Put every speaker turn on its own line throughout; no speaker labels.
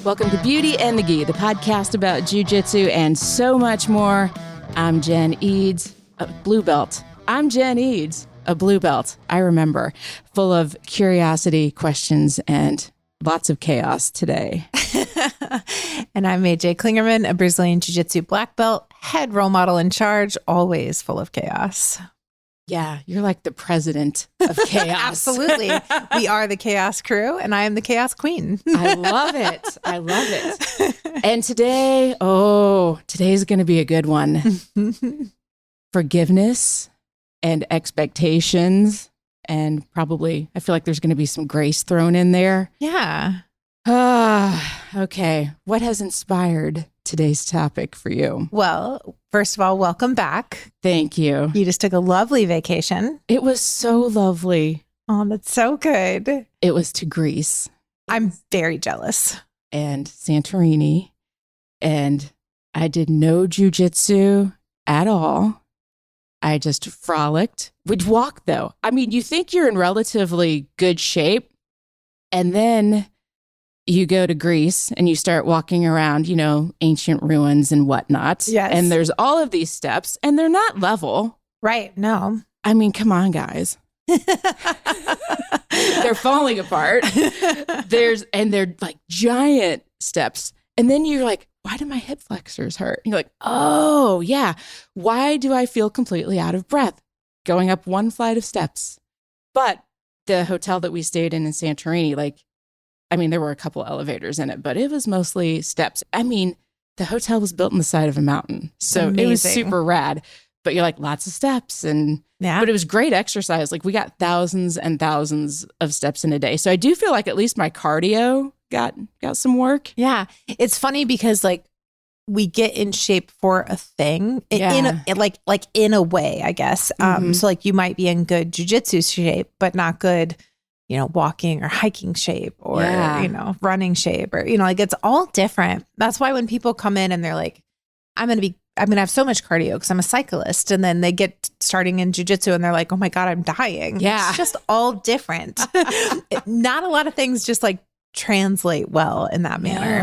Welcome to Beauty and the Gi, the podcast about Jiu-Jitsu and so much more. I'm Jen Eads, a blue belt. I'm Jen Eads, a blue belt. I remember, full of curiosity, questions, and lots of chaos today.
And I'm AJ Klingerman, a Brazilian Jiu-Jitsu black belt, head role model in charge, always full of chaos.
Yeah, you're like the president of chaos.
Absolutely. We are the chaos crew, and I am the chaos queen.
I love it. I love it. And today, today's going to be a good one. Forgiveness and expectations, and probably, I feel like there's going to be some grace thrown in there.
Yeah.
Okay. What has inspired today's topic for you?
Well, first of all, welcome back.
Thank you.
You just took a lovely vacation.
It was so lovely.
Oh, that's so good.
It was to Greece.
I'm very jealous.
And Santorini. And I did no jiu-jitsu at all. I just frolicked. We'd walk, though. I mean, you think you're in relatively good shape, and then you go to Greece and you start walking around, ancient ruins and whatnot.
Yes.
And there's all of these steps, and they're not level.
Right. No.
I mean, come on, guys. They're falling apart. They're like giant steps. And then you're like, why do my hip flexors hurt? And you're like, oh, yeah. Why do I feel completely out of breath going up one flight of steps? But the hotel that we stayed in Santorini, there were a couple elevators in it, but it was mostly steps. I mean, the hotel was built on the side of a mountain. So Amazing. It was super rad. But you're like, lots of steps. But it was great exercise. Like, we got thousands and thousands of steps in a day. So I do feel like at least my cardio got some work.
Yeah. It's funny because we get in shape for a thing in a way, I guess. So you might be in good jiu-jitsu shape, but not good, walking or hiking shape or, running shape or, it's all different. That's why when people come in and they're like, I'm going to have so much cardio because I'm a cyclist. And then they get starting in jiu-jitsu and they're like, oh my God, I'm dying.
Yeah.
It's just all different. Not a lot of things just translate well in that manner.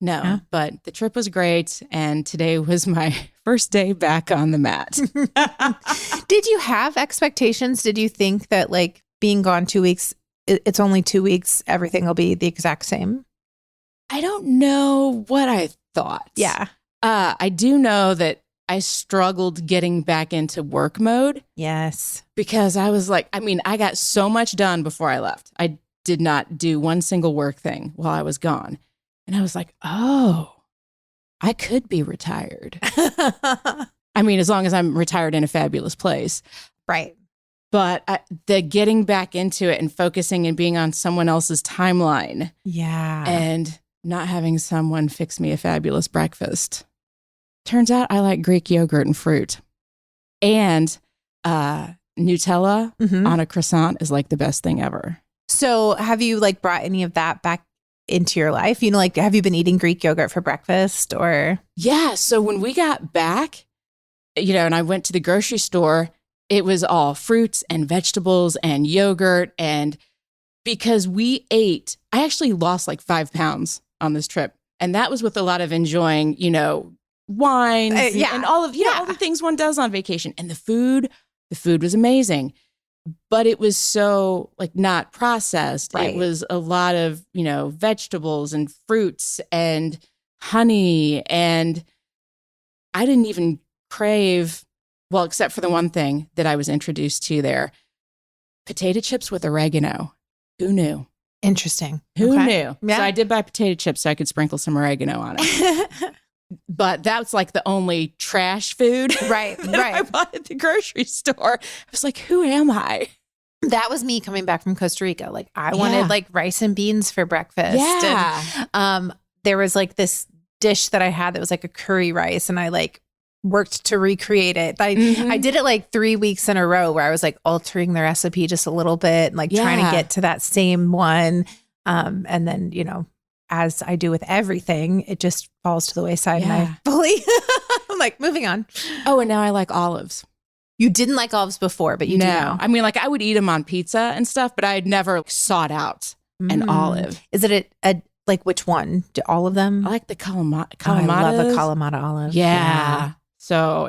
No,
yeah.
But the trip was great. And today was my first day back on the mat.
Did you have expectations? Did you think that being gone 2 weeks, it's only 2 weeks, everything will be the exact same?
I don't know what I thought.
Yeah.
I do know that I struggled getting back into work mode.
Yes.
Because I was I got so much done before I left. I did not do one single work thing while I was gone. And I was like, oh, I could be retired. As long as I'm retired in a fabulous place.
Right.
But the getting back into it and focusing and being on someone else's timeline.
Yeah.
And not having someone fix me a fabulous breakfast. Turns out I like Greek yogurt and fruit. And Nutella on a croissant is the best thing ever.
So have you brought any of that back into your life? Have you been eating Greek yogurt for breakfast or?
Yeah. So when we got back, and I went to the grocery store, it was all fruits and vegetables and yogurt. And because we ate, I actually lost 5 pounds on this trip. And that was with a lot of enjoying, wines and all of, all the things one does on vacation. And the food was amazing. But it was so not processed.
Right.
It was a lot of, vegetables and fruits and honey. And I didn't even crave, well, except for the one thing that I was introduced to there, potato chips with oregano. Who knew?
Interesting.
Who knew?
Yeah.
So I did buy potato chips so I could sprinkle some oregano on it. But that's the only trash food
right.
I bought at the grocery store. I was like, who am I?
That was me coming back from Costa Rica. I wanted rice and beans for breakfast.
Yeah.
And there was this dish that I had that was a curry rice, and I worked to recreate it. I did it 3 weeks in a row where I was altering the recipe just a little bit, trying to get to that same one. And then, as I do with everything, it just falls to the wayside.
Yeah.
And I fully, I'm moving on.
Oh, and now I like olives.
You didn't like olives before, but you do now.
I would eat them on pizza and stuff, but I had never sought out an olive.
Is it Like which one? Do all of them?
I like the Kalamata.
Oh, I love a Kalamata olive.
Yeah. So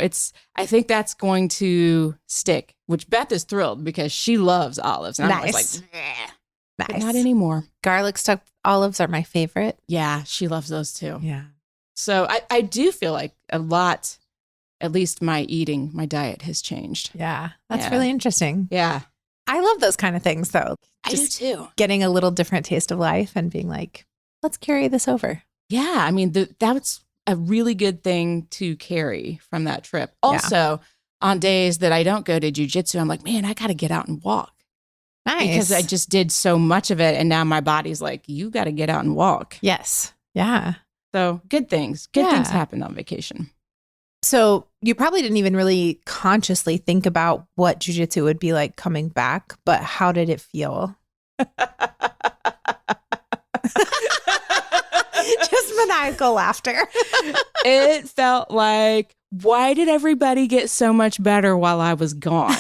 I think that's going to stick, which Beth is thrilled because she loves olives. And I'm always like,
Nice.
but not anymore.
Garlic stuffed olives are my favorite.
Yeah, she loves those too.
Yeah.
So I do feel like a lot, at least my diet has changed.
Yeah. That's really interesting.
Yeah.
I love those kind of things though.
I do too.
Getting a little different taste of life and being like, let's carry this over.
Yeah. I mean, that's a really good thing to carry from that trip. Also, on days that I don't go to jiu-jitsu, I'm like, man, I got to get out and walk.
Nice.
Because I just did so much of it. And now my body's like, you got to get out and walk.
Yes. Yeah.
So good things. Good things happen on vacation.
So you probably didn't even really consciously think about what jiu-jitsu would be like coming back, but how did it feel? Just maniacal laughter.
It felt like, why did everybody get so much better while I was gone?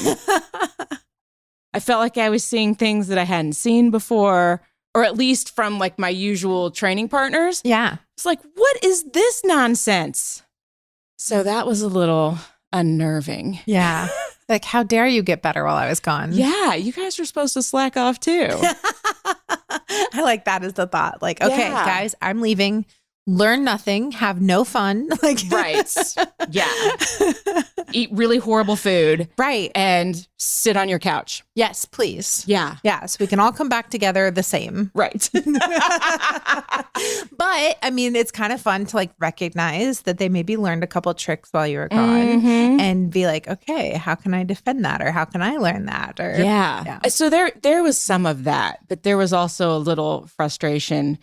I felt like I was seeing things that I hadn't seen before, or at least from like my usual training partners.
Yeah.
It's like, what is this nonsense? So that was a little unnerving.
Yeah. Like, how dare you get better while I was gone?
Yeah, you guys are supposed to slack off too.
I like that as the thought. Like, okay, guys, I'm leaving. Learn nothing. Have no fun. Like,
right. Yeah. Eat really horrible food.
Right.
And sit on your couch.
Yes, please.
Yeah.
Yeah. So we can all come back together the same.
Right.
But I mean, it's kind of fun to like recognize that they maybe learned a couple tricks while you were gone and be like, okay, how can I defend that? Or how can I learn that? Or
So there was some of that, but there was also a little frustration,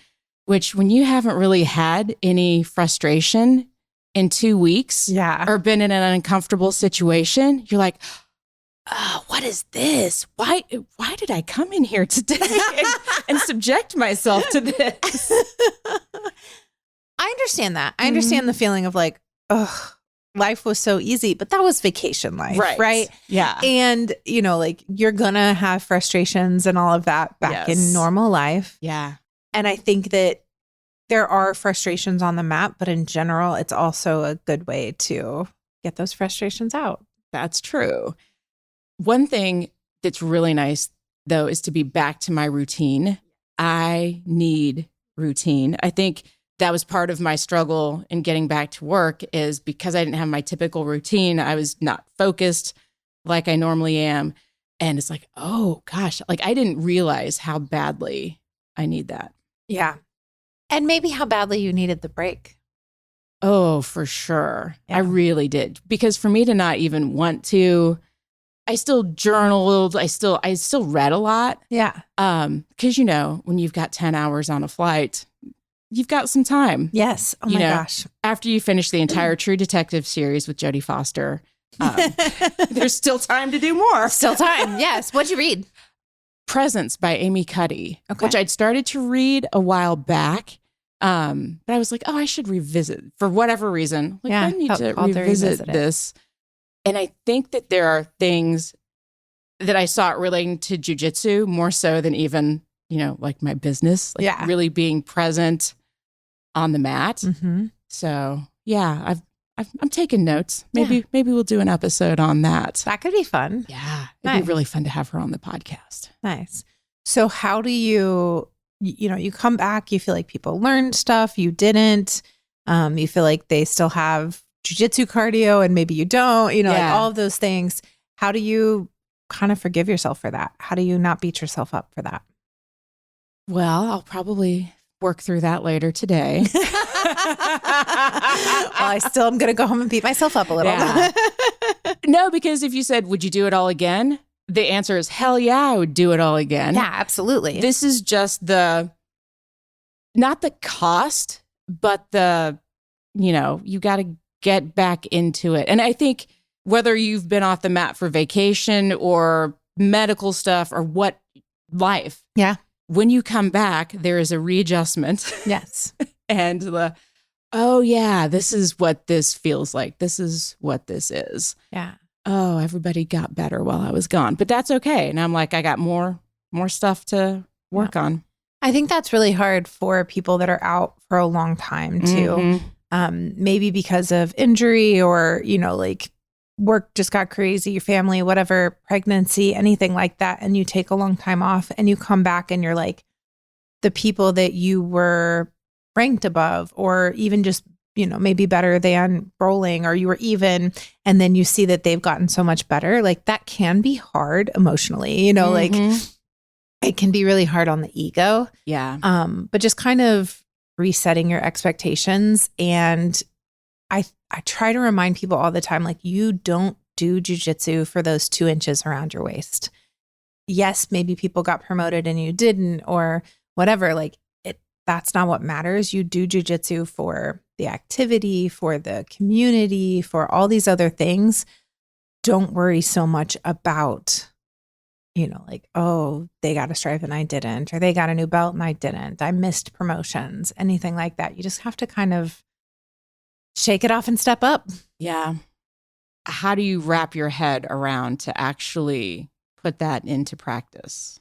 which when you haven't really had any frustration in 2 weeks or been in an uncomfortable situation, you're like, oh, what is this? Why did I come in here today and subject myself to this?
I understand that. I understand the feeling of like, oh, life was so easy, but that was vacation life, right?
Yeah.
And, you know, like you're going to have frustrations and all of that back in normal life.
Yeah.
And I think that there are frustrations on the mat, but in general, it's also a good way to get those frustrations out.
That's true. One thing that's really nice, though, is to be back to my routine. I need routine. I think that was part of my struggle in getting back to work is because I didn't have my typical routine. I was not focused like I normally am. And it's like, oh, gosh, like I didn't realize how badly I need that.
Yeah. And maybe how badly you needed the break.
Oh, for sure.
Yeah.
I really did. Because for me to not even want to, I still journaled. I still read a lot.
Yeah.
Because, you know, when you've got 10 hours on a flight, you've got some time.
Yes. Oh my gosh.
After you finish the entire True Detective series with Jodie Foster, there's still time to do more.
Still time. Yes. What'd you read?
Presence by Amy Cuddy, which I'd started to read a while back. But I was like, oh, I should revisit for whatever reason. Like, I need to revisit this. And I think that there are things that I saw it relating to jiu-jitsu more so than even, you know, like my business, like really being present on the mat. Mm-hmm. So yeah, I'm taking notes. Maybe we'll do an episode on that.
That could be fun.
Yeah. It'd be really fun to have her on the podcast.
Nice. So how do you come back, you feel like people learned stuff, you didn't, you feel like they still have jiu-jitsu cardio and maybe you don't, you know, like all of those things. How do you kind of forgive yourself for that? How do you not beat yourself up for that?
Well, I'll probably work through that later today.
Well, I still am going to go home and beat myself up a little.
Yeah. No, because if you said, would you do it all again? The answer is hell yeah, I would do it all again.
Yeah, absolutely.
This is just not the cost, but you got to get back into it. And I think whether you've been off the mat for vacation or medical stuff or what life.
Yeah.
When you come back, there is a readjustment.
Yes.
And this is what this feels like. This is what this is.
Yeah.
Oh, everybody got better while I was gone, but that's okay. And I'm like, I got more stuff to work on.
I think that's really hard for people that are out for a long time too. Maybe because of injury or, like work just got crazy, your family, whatever, pregnancy, anything like that. And you take a long time off and you come back and you're like the people that you were ranked above or even just, maybe better than bowling or you were even, and then you see that they've gotten so much better. Like that can be hard emotionally, like it can be really hard on the ego.
Yeah.
But just kind of resetting your expectations. And I try to remind people all the time, like you don't do jiu-jitsu for those 2 inches around your waist. Yes, maybe people got promoted and you didn't or whatever. Like that's not what matters. You do jiu-jitsu for the activity, for the community, for all these other things. Don't worry so much about like, oh, they got a stripe and I didn't, or they got a new belt and I didn't. I missed promotions, anything like that. You just have to kind of shake it off and step up.
Yeah. How do you wrap your head around to actually put that into practice?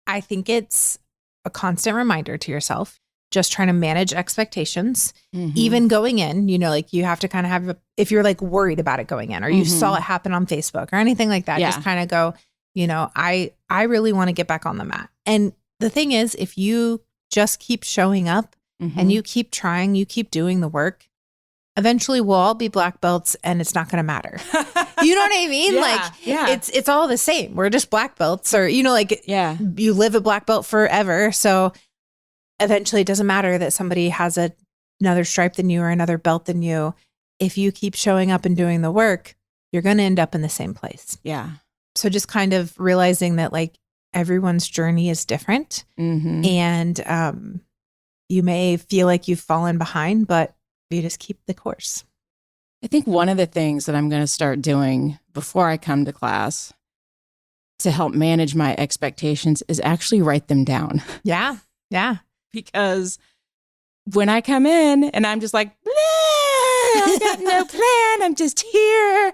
I think it's a constant reminder to yourself, just trying to manage expectations, even going in, like you have to kind of have, if you're like worried about it going in, or you saw it happen on Facebook or anything like that, just kind of go, I really want to get back on the mat. And the thing is, if you just keep showing up and you keep trying, you keep doing the work, eventually we'll all be black belts and it's not going to matter. You know what I mean? It's all the same. We're just black belts or, you live a black belt forever. So eventually it doesn't matter that somebody has another stripe than you or another belt than you. If you keep showing up and doing the work, you're going to end up in the same place.
Yeah.
So just kind of realizing that like everyone's journey is different and you may feel like you've fallen behind, but you just keep the course.
I think one of the things that I'm going to start doing before I come to class to help manage my expectations is actually write them down.
Yeah. Yeah.
Because when I come in and I'm just like, I got no plan. I'm just here.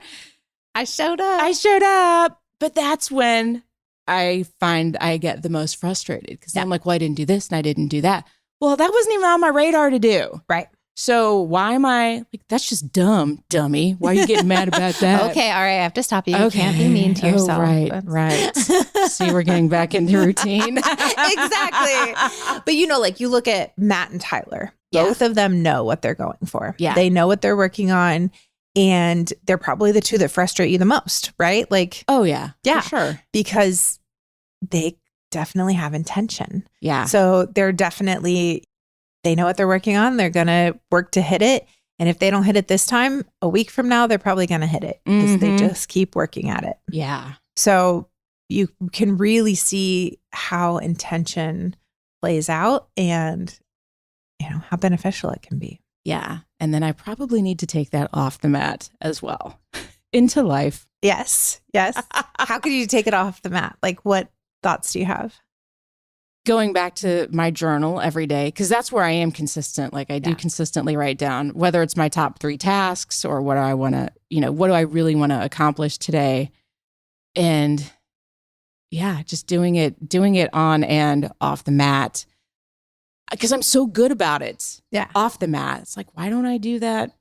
I showed up.
But that's when I find I get the most frustrated because I'm like, well, I didn't do this and I didn't do that. Well, that wasn't even on my radar to do.
Right.
So why am I like, that's just dumb, dummy. Why are you getting mad about that?
Okay. All right. I have to stop you. You can't be mean to yourself.
Right. See, we're getting back into routine.
Exactly. But like you look at Matt and Tyler, both of them know what they're going for.
Yeah.
They know what they're working on. And they're probably the two that frustrate you the most, right? Like,
oh yeah,
for
sure.
Because they definitely have intention.
Yeah.
So they know what they're working on. They're going to work to hit it. And if they don't hit it this time, a week from now, they're probably going to hit it because they just keep working at it.
Yeah.
So you can really see how intention plays out and, how beneficial it can be.
Yeah. And then I probably need to take that off the mat as well into life.
Yes. How could you take it off the mat? Like what thoughts do you have?
Going back to my journal every day, because that's where I am consistent. Like I do consistently write down whether it's my top 3 tasks or what I want to, what do I really want to accomplish today? And just doing it on and off the mat. Because I'm so good about it.
Yeah.
Off the mat. It's like, why don't I do that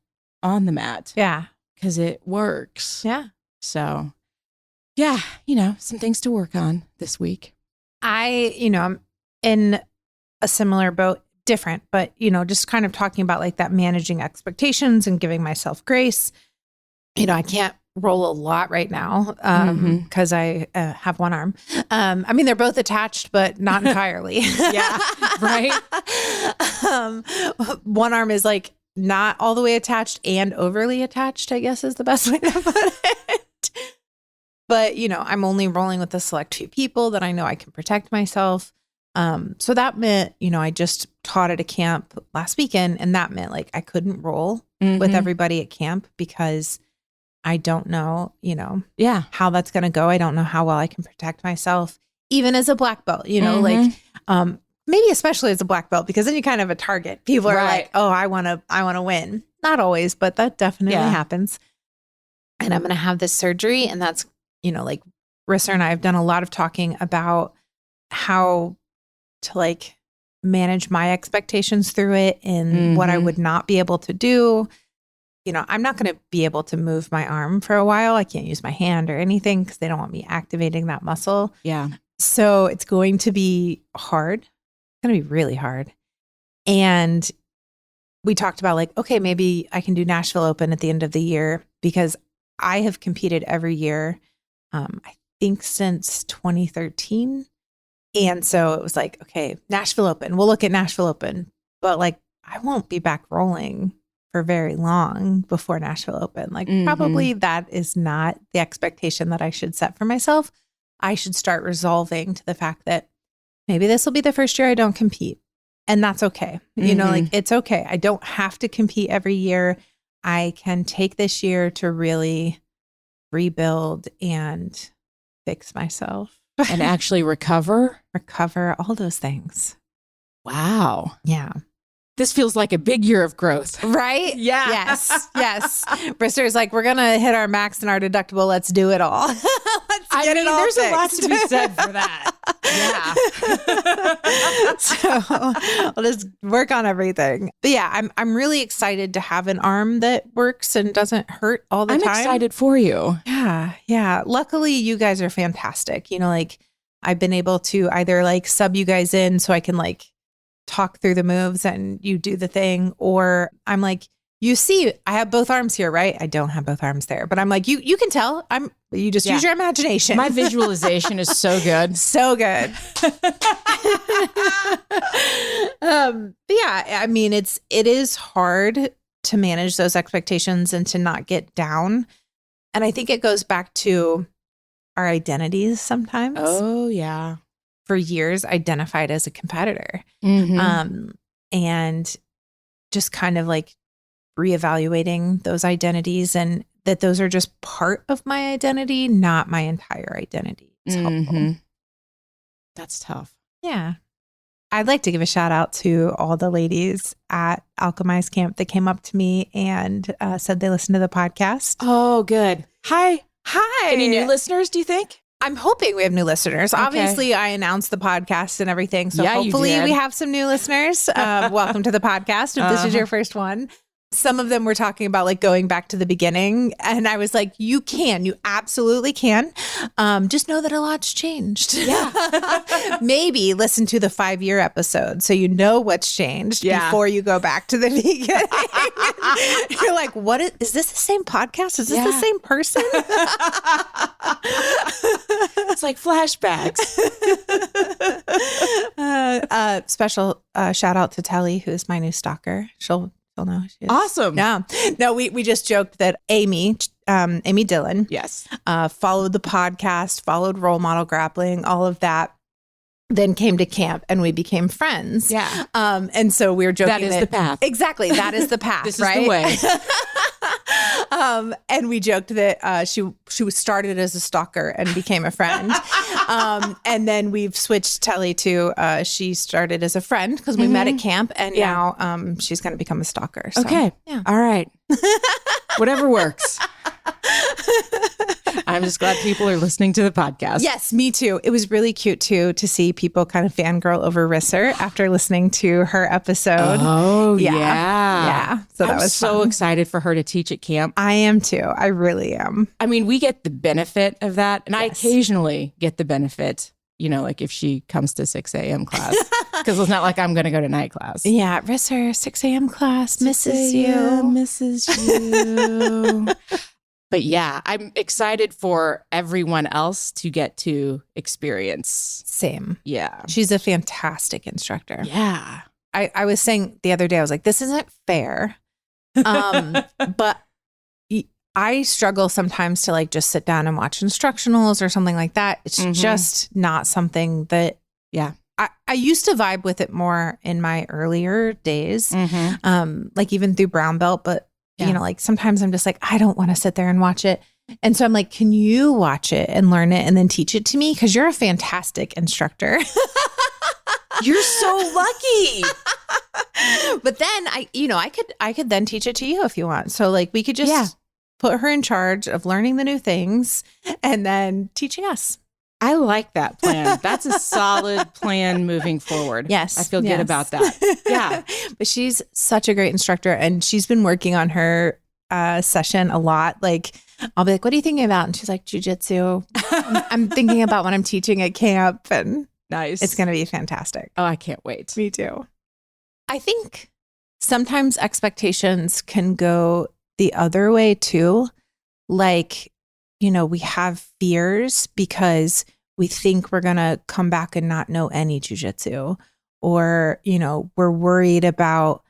on the mat?
Yeah.
Because it works.
Yeah.
So, some things to work on this week.
I'm in a similar boat, different, but, just kind of talking about like that managing expectations and giving myself grace. I can't roll a lot right now because I have one arm. They're both attached, but not entirely.
Yeah, right.
One arm is like not all the way attached and overly attached, I guess is the best way to put it. But, I'm only rolling with a select few people that I know I can protect myself. So that meant, I just taught at a camp last weekend, and that meant like I couldn't roll with everybody at camp because I don't know, how that's going to go. I don't know how well I can protect myself, even as a black belt, like, maybe especially as a black belt, because then you kind of have a target. People are like, oh, I want to win. Not always, but that definitely happens. And I'm going to have this surgery. And that's, like Rissa and I have done a lot of talking about how to like manage my expectations through it and what I would not be able to do. You know, I'm not going to be able to move my arm for a while. I can't use my hand or anything because they don't want me activating that muscle.
Yeah.
So it's going to be hard. It's going to be really hard. And we talked about like, okay, maybe I can do Nashville Open at the end of the year because I have competed every year, I think since 2013. And so it was like, okay, Nashville Open, we'll look at Nashville Open, but like, I won't be back rolling for very long before Nashville Open. Like probably that is not the expectation that I should set for myself. I should start resolving to the fact that maybe this will be the first year I don't compete. And that's okay. You know, like it's okay. I don't have to compete every year. I can take this year to really rebuild and fix myself.
And actually recover?
Recover, all those things.
Wow.
Yeah.
This feels like a big year of growth.
Right?
Yeah.
Yes. Brister's like, we're going to hit our max and our deductible. Let's do it all. Let's get it all
there's
fixed.
a lot to be said for that. Yeah.
So I'll just work on everything. But yeah, I'm really excited to have an arm that works and doesn't hurt all the time.
I'm excited for you.
Yeah. Luckily, you guys are fantastic. You know, like I've been able to either like sub you guys in so I can like talk through the moves and you do the thing, or I'm like, you see, I have both arms here, right? I don't have both arms there, but I'm like, you can tell. You just use your imagination.
My visualization is so good.
So good. But yeah, I mean, it is hard to manage those expectations and to not get down. And I think it goes back to our identities sometimes.
Oh, yeah.
For years, identified as a competitor. And just kind of like reevaluating those identities and that those are just part of my identity, not my entire identity. It's helpful.
That's tough.
Yeah. I'd like to give a shout out to all the ladies at Alchemize Camp that came up to me and said they listened to the podcast.
Oh, good. Hi. Any new listeners, do you think?
I'm hoping we have new listeners.
Okay.
Obviously, I announced the podcast and everything. So
Yeah,
hopefully
you did.
we have some new listeners. Welcome to the podcast. If this is your first one. Some of them were talking about like going back to the beginning. And I was like, you absolutely can. Just know that a lot's changed.
Yeah.
Maybe listen to the 5-year episode so you know what's changed before you go back to the beginning. You're like, what is this the same podcast? Is this the same person?
It's like flashbacks.
Special shout out to Telly, who's my new stalker. She'll know who she is.
Awesome.
Yeah. No, we just joked that Amy Dillon,
Yes.
followed the podcast, followed Role Model Grappling, all of that. Then came to camp and we became friends.
Yeah.
And so we were joking
That is the path.
Exactly. That is the path.
This
right?
is the way.
And we joked that she started as a stalker and became a friend. And then we've switched Telly to she started as a friend because we met at camp, and now she's going to become a stalker. So,
Okay.
yeah.
All right. Whatever works. I'm just glad people are listening to the podcast.
Yes, me too. It was really cute too to see people kind of fangirl over Risser after listening to her episode.
Oh,
Yeah.
yeah.
So that
I'm
was
so
fun.
excited for her to teach at camp.
I am too. I really am.
I mean, we get the benefit of that. And I
Yes.
occasionally get the benefit, you know, like if she comes to 6 a.m. class, because it's not like I'm going to go to night class.
Yeah, Risser, 6 a.m. class, misses you.
Misses you. But yeah, I'm excited for everyone else to get to experience.
Same.
Yeah.
She's a fantastic instructor.
Yeah.
I was saying the other day, I was like, this isn't fair. But I struggle sometimes to like just sit down and watch instructionals or something like that. It's just not something that, I used to vibe with it more in my earlier days, like even through brown belt, but you know, like sometimes I'm just like, I don't want to sit there and watch it. And so I'm like, can you watch it and learn it and then teach it to me? Because you're a fantastic instructor.
You're so lucky.
But then I could then teach it to you if you want. So like we could just put her in charge of learning the new things and then teaching us.
I like that plan. That's a solid plan moving forward.
Yes.
I feel good about that. Yeah.
But she's such a great instructor, and she's been working on her session a lot. Like, I'll be like, what are you thinking about? And she's like, jiu-jitsu. I'm thinking about what I'm teaching at camp, and
nice.
It's going to be fantastic.
Oh, I can't wait.
Me too. I think sometimes expectations can go the other way too. Like, you know, we have fears because we think we're going to come back and not know any jiu-jitsu, or, you know, we're worried about,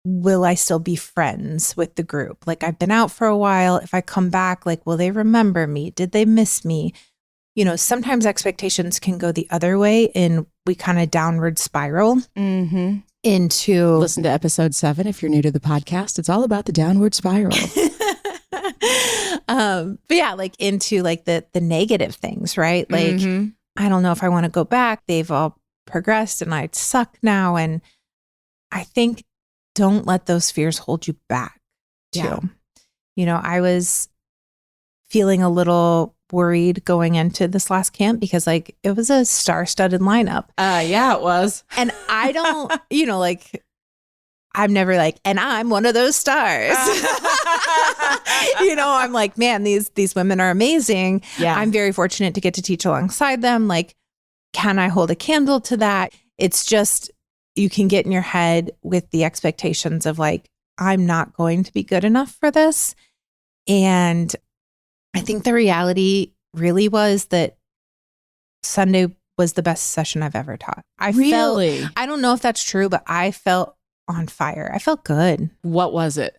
will I still be friends with the group? Like, I've been out for a while. If I come back, like, will they remember me? Did they miss me? You know, sometimes expectations can go the other way, and we kind of downward spiral into.
Listen to episode 7 if you're new to the podcast. It's all about the downward spiral.
But yeah, like into like the negative things, right? Like, I don't know if I want to go back. They've all progressed and I suck now. And I think don't let those fears hold you back too.
Yeah.
You know, I was feeling a little worried going into this last camp because like it was a star-studded lineup.
Yeah, it was.
And I don't, you know, like I'm never like, and I'm one of those stars. You know, I'm like, man, these women are amazing.
Yeah.
I'm very fortunate to get to teach alongside them. Like, can I hold a candle to that? It's just, you can get in your head with the expectations of like, I'm not going to be good enough for this. And I think the reality really was that Sunday was the best session I've ever taught. I don't know if that's true, but I felt on fire. I felt good.
What was it?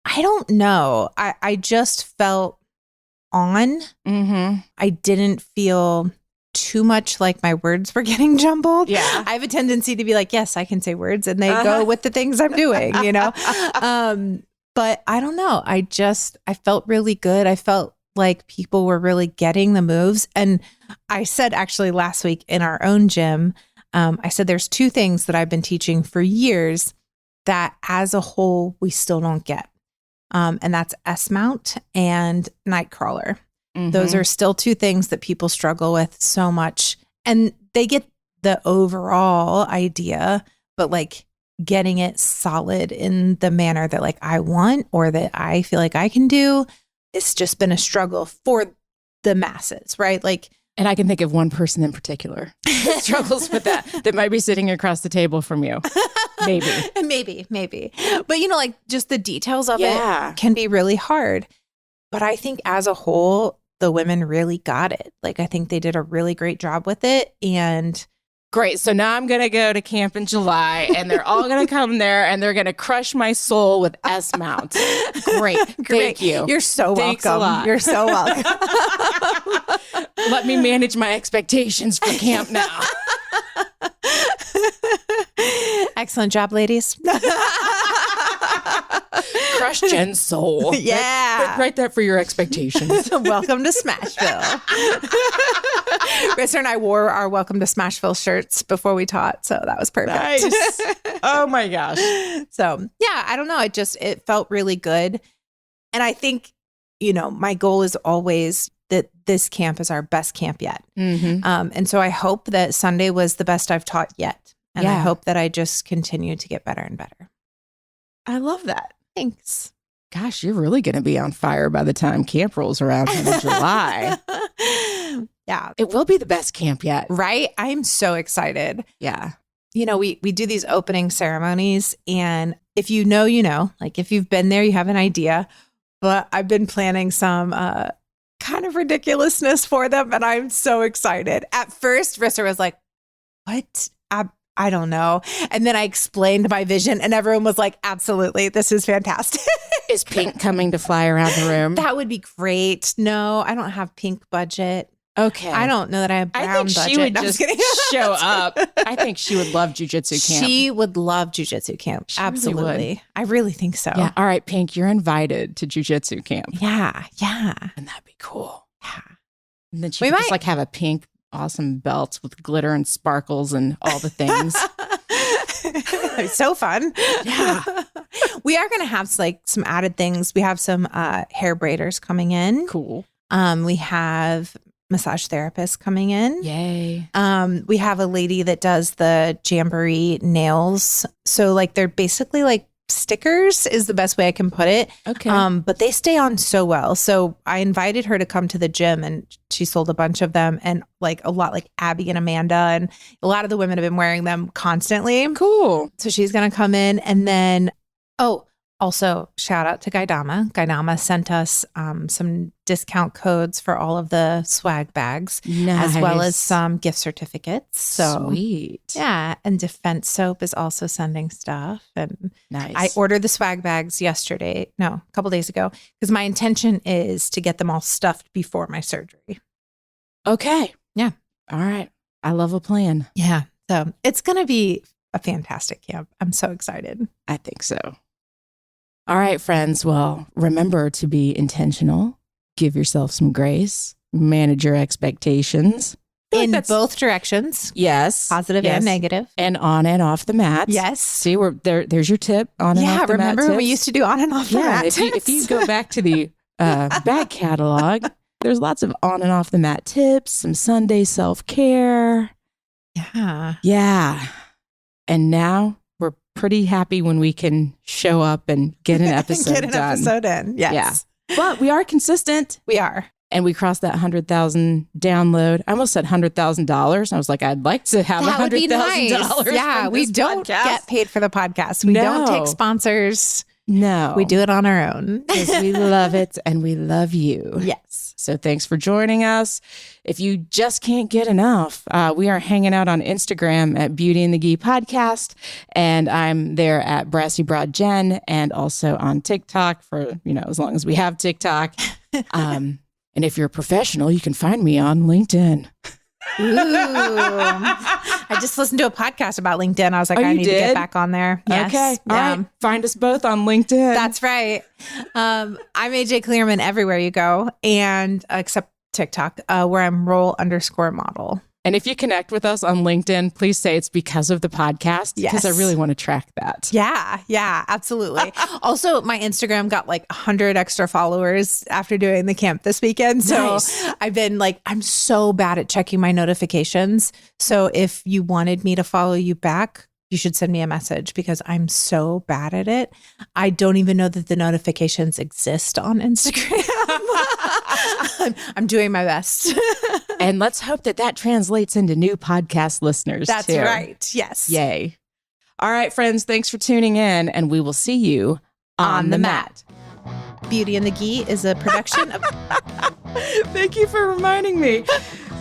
I don't know. I just felt on. I didn't feel too much like my words were getting jumbled.
Yeah.
I have a tendency to be like, yes, I can say words, and they go with the things I'm doing, you know? But I don't know. I felt really good. I felt like people were really getting the moves. And I said actually last week in our own gym, I said there's 2 things that I've been teaching for years that as a whole, we still don't get. And that's S-mount and night crawler. Those are still 2 things that people struggle with so much. And they get the overall idea, but like getting it solid in the manner that like I want or that I feel like I can do, it's just been a struggle for the masses, right? Like,
and I can think of one person in particular that struggles with that might be sitting across the table from you. Maybe.
But, you know, like just the details of it can be really hard. But I think as a whole, the women really got it. Like, I think they did a really great job with it. And
great. So now I'm going to go to camp in July and they're all going to come there and they're going to crush my soul with S-mounts. Great. Thank you.
You're so
Thanks
welcome.
A lot.
You're so welcome.
Let me manage my expectations for camp now.
Excellent job, ladies.
Crush Jen's soul.
Yeah.
Write that for your expectations.
Welcome to Smashville. Rissa and I wore our Welcome to Smashville shirts before we taught, so that was perfect.
Nice. Oh my gosh.
So yeah, I don't know. It felt really good. And I think, you know, my goal is always that this camp is our best camp yet. And so I hope that Sunday was the best I've taught yet. And I hope that I just continue to get better and better.
I love that.
Thanks.
Gosh, you're really going to be on fire by the time camp rolls around in July.
Yeah.
It will be the best camp yet.
Right? I'm so excited.
Yeah.
You know, we do these opening ceremonies, and if you know, you know, like if you've been there, you have an idea, but I've been planning some kind of ridiculousness for them, and I'm so excited. At first, Rissa was like, what? I don't know. And then I explained my vision and everyone was like, absolutely, this is fantastic.
Is Pink coming to fly around the room?
That would be great. No, I don't have Pink budget.
Okay.
I don't know that I have brown budget.
I think she would
No,
just show up. I think she would love Jiu-Jitsu camp.
She would love Jiu-Jitsu camp.
She
absolutely.
really
I really think so.
Yeah. All right, Pink, you're invited to Jiu-Jitsu camp.
Yeah. Yeah.
And that'd be cool.
Yeah.
And then she could just like have a pink awesome belts with glitter and sparkles and all the things.
It's so fun.
Yeah.
We are going to have like some added things. We have some hair braiders coming in.
Cool.
We have massage therapists coming in.
Yay.
We have a lady that does the Jamboree nails. So like they're basically like stickers is the best way I can put it.
Okay.
But they stay on so well. So I invited her to come to the gym and she sold a bunch of them, and like a lot, like Abby and Amanda and a lot of the women have been wearing them constantly.
Cool.
So she's going to come in, and then, also, shout out to Gaidama. Gaidama sent us some discount codes for all of the swag bags,
Nice.
as well as some gift certificates. So
Sweet.
yeah, and Defense Soap is also sending stuff. And
Nice.
I ordered the swag bags a couple days ago, because my intention is to get them all stuffed before my surgery.
Okay.
Yeah.
All right. I love a plan.
Yeah. So it's going to be a fantastic camp. I'm so excited.
I think so. All right, friends. Well, remember to be intentional, give yourself some grace, manage your expectations.
In both directions.
Yes.
Positive and negative.
And on and off the mat.
Yes.
See, there's your tip. On and off the mat.
Yeah, remember when we used to do on and off the mat tips?
If you go back to the back catalog, there's lots of on and off the mat tips, some Sunday self-care.
Yeah.
Yeah. And now we're pretty happy when we can show up and get an episode done.
Episode in. Yes.
Yeah. But we are consistent.
We are.
And we crossed that 100,000 download. I almost said $100,000. I was like, I'd like to have $100,000.
Nice. Yeah, we don't get paid for the podcast. We don't take sponsors.
No.
We do it on our own.
Because we love it and we love you.
Yes.
So thanks for joining us. If you just can't get enough, we are hanging out on Instagram at Beauty and the Gi Podcast. And I'm there at Brassy Broad Jen, and also on TikTok for, as long as we have TikTok. And if you're a professional, you can find me on LinkedIn.
Ooh. I just listened to a podcast about LinkedIn. I was like, I need to get back on there. Yes.
Okay. All right. Find us both on LinkedIn.
That's right. I'm AJ Clearman everywhere you go, and except TikTok, where I'm roll_model.
And if you connect with us on LinkedIn, please say it's because of the podcast.
Yes.
Because I really want to track that.
Yeah, absolutely. Also, my Instagram got like 100 extra followers after doing the camp this weekend. So
Nice.
I've been like, I'm so bad at checking my notifications. So if you wanted me to follow you back, you should send me a message, because I'm so bad at it. I don't even know that the notifications exist on Instagram. I'm doing my best.
And let's hope that translates into new podcast listeners.
That's
too.
right. Yes.
Yay. All right, friends, thanks for tuning in, and we will see you on the mat.
Beauty and the Gi is a production of...
Thank you for reminding me.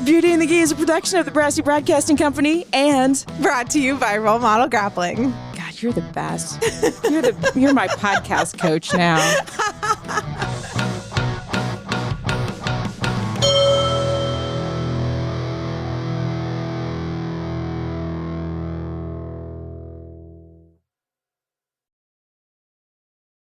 Beauty and the Gi is a production of the Brassy Broadcasting Company and
brought to you by Role Model Grappling.
God, you're the best. You're my podcast coach now.